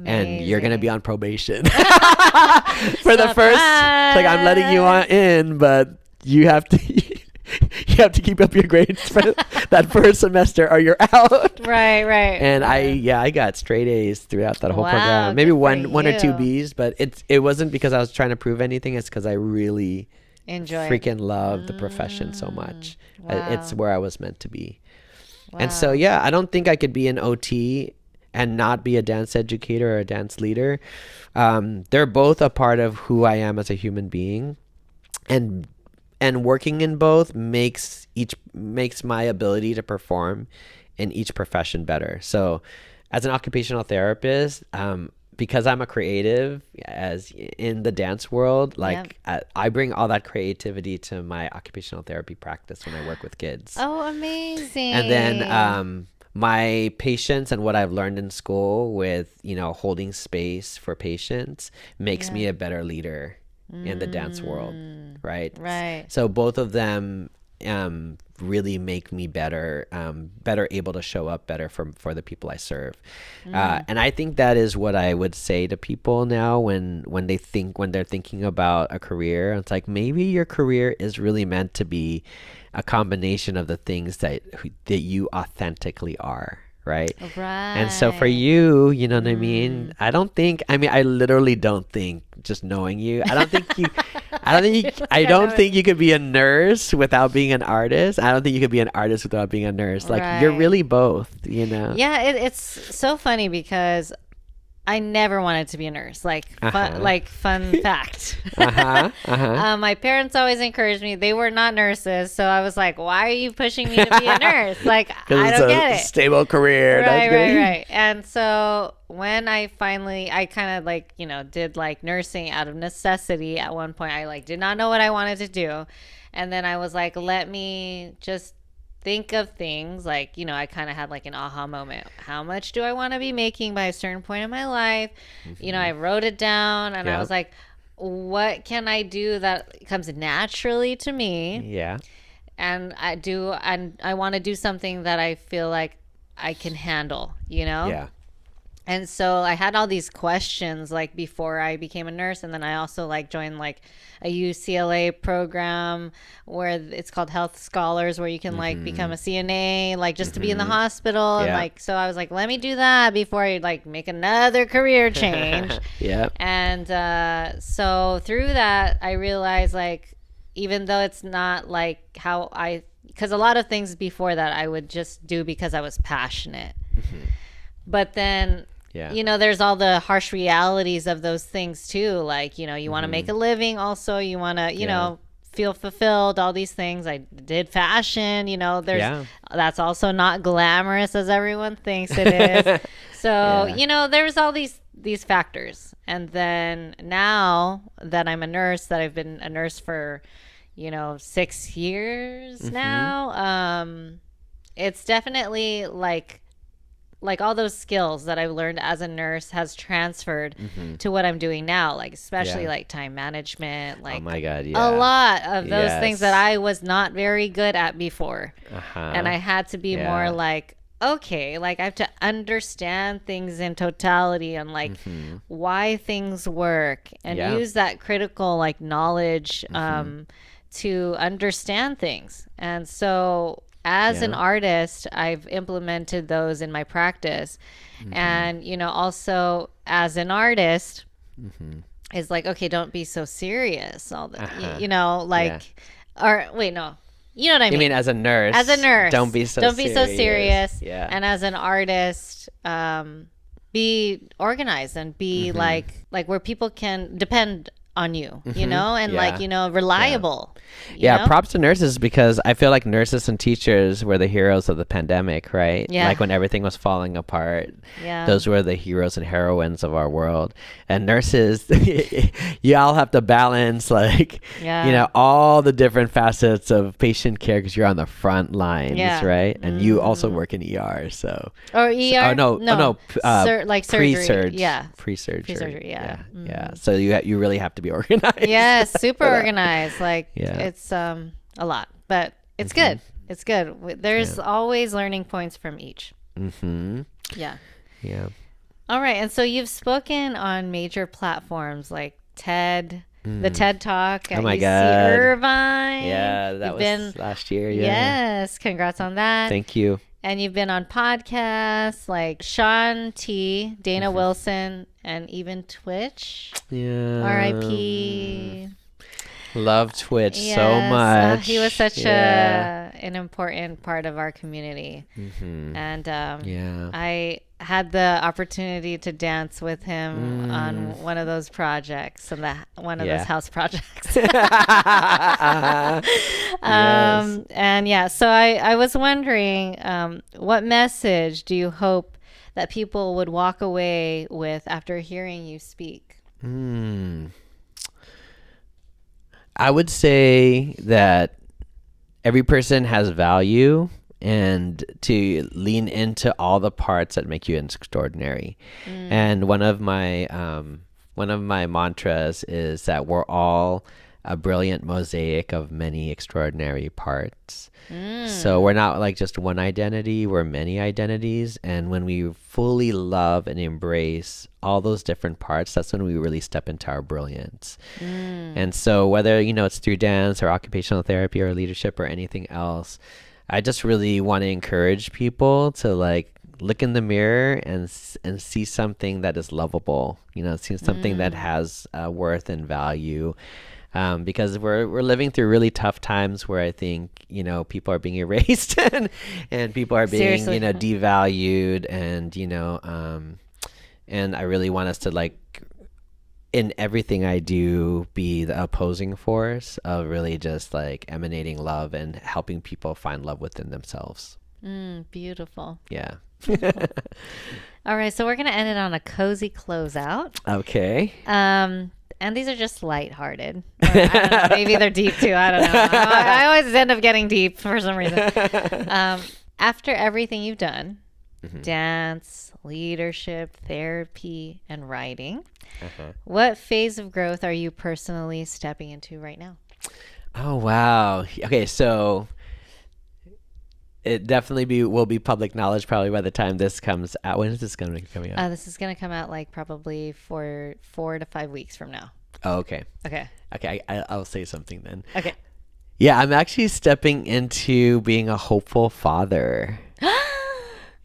And you're going to be on probation for the first, like, I'm letting you on in, but you have to you have to keep up your grades for that first semester or you're out. Right. And I got straight A's throughout that whole program. Maybe one or two B's, but it wasn't because I was trying to prove anything. It's because I really freaking love the profession so much. It's where I was meant to be. And so, yeah, I don't think I could be an OT and not be a dance educator or a dance leader. They're both a part of who I am as a human being, and working in both makes my ability to perform in each profession better. So as an occupational therapist, because I'm a creative as in the dance world, like I bring all that creativity to my occupational therapy practice when I work with kids. Oh, amazing. And then my patience and what I've learned in school with, holding space for patients makes me a better leader in the dance world, right? Right. So both of them really make me better able to show up better for the people I serve. And I think that is what I would say to people now when they're thinking about a career. It's like, maybe your career is really meant to be a combination of the things that you authentically are, right? And so for you, you know what I mean? I literally don't think, just knowing you, I don't think you could be a nurse without being an artist. I don't think you could be an artist without being a nurse. Like, you're really both, Yeah, it's so funny because I never wanted to be a nurse. Fun fact. My parents always encouraged me. They were not nurses, so I was like, "Why are you pushing me to be a nurse?" Like, I don't get it. Stable career, right. And so when I kind of did like nursing out of necessity. At one point, I did not know what I wanted to do, and then I was like, "Let me just think of things." I kind of had like an aha moment. How much do I want to be making by a certain point in my life? I wrote it down, and I was like, what can I do that comes naturally to me? Yeah. And I want to do something that I feel like I can handle, Yeah. And so I had all these questions before I became a nurse, and then I also joined a UCLA program where it's called Health Scholars, where you can become a CNA just to be in the hospital. Yeah. And so I was like, let me do that before I make another career change. Yeah. And so through that, I realized even though it's not because a lot of things before that I would just do because I was passionate. But then there's all the harsh realities of those things too. You want to make a living. Also, you want to, feel fulfilled, all these things. I did fashion, that's also not glamorous as everyone thinks it is. So, there's all these factors. And then now that I'm a nurse, that I've been a nurse for, 6 years now, it's definitely like all those skills that I've learned as a nurse has transferred to what I'm doing now, like especially like time management, like oh my God, a lot of those things that I was not very good at before. And I had to be more like, okay, like I have to understand things in totality and like why things work and use that critical like knowledge to understand things. And so as an artist, I've implemented those in my practice. And, also as an artist, it's like, okay, don't be so serious. All the, or wait, no. You know what I mean? You mean as a nurse? As a nurse. Don't be so serious. Yeah. And as an artist, be organized and be like where people can depend on you, and reliable. Props to nurses, because I feel like nurses and teachers were the heroes of the pandemic, right? Like when everything was falling apart, those were the heroes and heroines of our world. And nurses, you all have to balance all the different facets of patient care because you're on the front lines, right? And you also work in ER, so or ER? Pre-surgery, pre-surgery, yeah. So you really have to be organized. Yes, super organized. It's a lot, but it's good. It's good. There's always learning points from each. Yeah. All right, and so you've spoken on major platforms like TED, the TED Talk at UC Irvine. Yeah, that was last year. Yes, congrats on that. Thank you. And you've been on podcasts like Sean T, Dana Wilson, and even Twitch. Yeah. R.I.P. Love Twitch so much. He was such an important part of our community. And I had the opportunity to dance with him on one of those projects, those house projects. And so I was wondering, what message do you hope that people would walk away with after hearing you speak? I would say that every person has value, and to lean into all the parts that make you extraordinary. And one of my mantras is that we're all a brilliant mosaic of many extraordinary parts. So we're not like just one identity, we're many identities. And when we fully love and embrace all those different parts, that's when we really step into our brilliance. And so whether, it's through dance or occupational therapy or leadership or anything else, I just really want to encourage people to look in the mirror and see something that is lovable, see something that has worth and value. Because we're living through really tough times where I think, people are being erased and people are being, devalued, and I really want us to in everything I do be the opposing force of really just emanating love and helping people find love within themselves. Beautiful. Yeah. Beautiful. All right. So we're going to end it on a cozy closeout. Okay. And these are just lighthearted. Or, I don't know, maybe they're deep too. I don't know. I always end up getting deep for some reason. After everything you've done, dance, leadership, therapy, and writing, what phase of growth are you personally stepping into right now? Oh, wow. Okay, so it definitely will be public knowledge probably by the time this comes out. When is this going to be coming out? This is going to come out probably 4 to 5 weeks from now. Oh, okay. Okay. I'll say something then. Okay. Yeah, I'm actually stepping into being a hopeful father.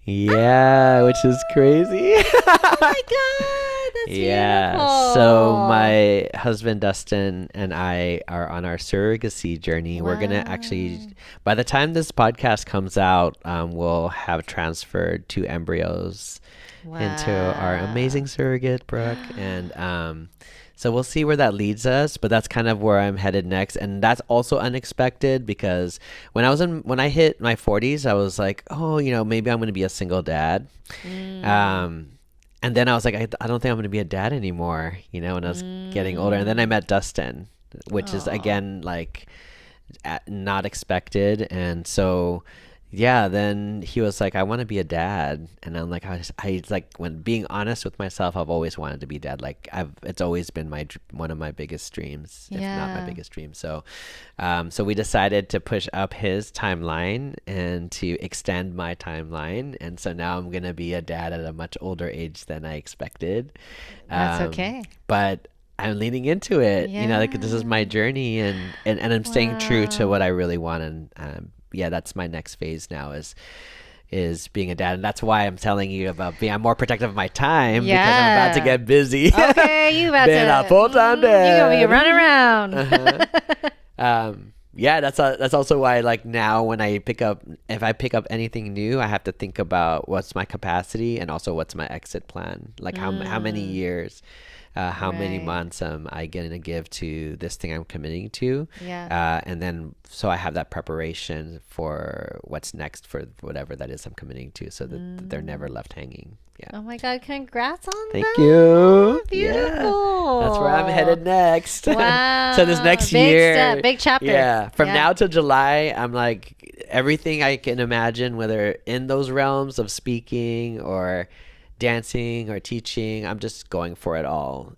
Yeah, which is crazy. Oh my God, that's beautiful. So my husband Dustin and I are on our surrogacy journey. Wow. We're gonna actually, by the time this podcast comes out, we'll have transferred 2 embryos into our amazing surrogate, Brooke, and So we'll see where that leads us, but that's kind of where I'm headed next. And that's also unexpected because when I hit my 40s, I was like, oh, maybe I'm going to be a single dad. And then I was like, I don't think I'm going to be a dad anymore, when I was getting older. And then I met Dustin, which is again, like not expected. And so yeah, then he was like, I want to be a dad. And I'm like, I like, when being honest with myself, I've always wanted to be dad. Like it's always been one of my biggest dreams, if not my biggest dream. So, so we decided to push up his timeline and to extend my timeline. And so now I'm going to be a dad at a much older age than I expected. That's okay. But I'm leaning into it, like this is my journey and I'm staying true to what I really want. And, yeah, that's my next phase now is being a dad. And that's why I'm telling you about I'm more protective of my time because I'm about to get busy. Okay, you about being a full-time dad. You're going to be running around. Yeah, that's also why, like, now when if I pick up anything new, I have to think about what's my capacity and also what's my exit plan. Like how many years, how many months am I going to give to this thing I'm committing to? Yeah. And then so I have that preparation for what's next for whatever that is I'm committing to, so that they're never left hanging. Yeah. Oh my God! Congrats on that. Thank you. Beautiful. Yeah. That's where I'm headed next. Wow. So this next big year, step, big chapter. Yeah. From now till July, I'm like everything I can imagine, whether in those realms of speaking or dancing or teaching, I'm just going for it all,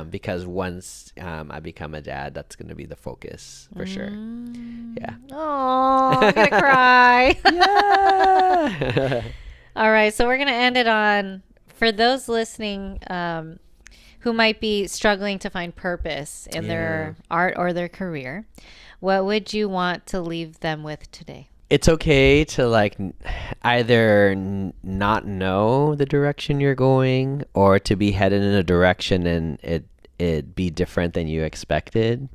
because once I become a dad, that's going to be the focus for sure. Yeah. Oh, I'm going to cry. Yeah. All right. So we're going to end it on, for those listening who might be struggling to find purpose in their art or their career, what would you want to leave them with today? It's okay to like either not know the direction you're going or to be headed in a direction and it be different than you expected.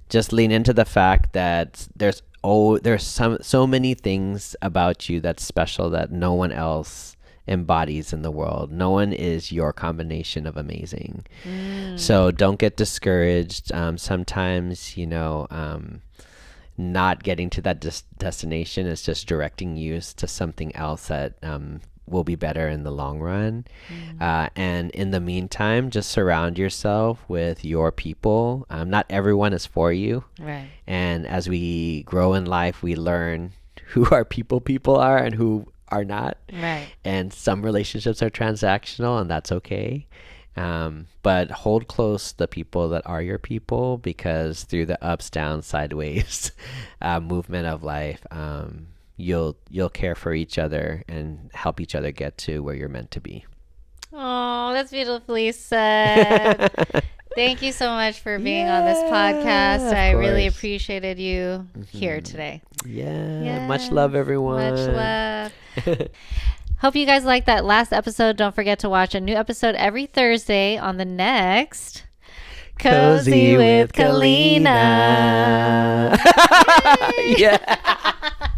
Just lean into the fact that there's so many things about you that's special that no one else embodies in the world. No one is your combination of amazing. So don't get discouraged. Sometimes, not getting to that destination is just directing you to something else that will be better in the long run. And in the meantime, just surround yourself with your people. Not everyone is for you. Right. And as we grow in life, we learn who our people are and who are not. Right. And some relationships are transactional, and that's okay. But hold close the people that are your people, because through the ups, downs, sideways movement of life, you'll care for each other and help each other get to where you're meant to be. Oh, that's beautifully said. Thank you so much for being on this podcast. I really appreciated you here today. Yeah. Much love, everyone. Much love. Hope you guys liked that last episode. Don't forget to watch a new episode every Thursday on the next Cozy with Calinnah. Yeah.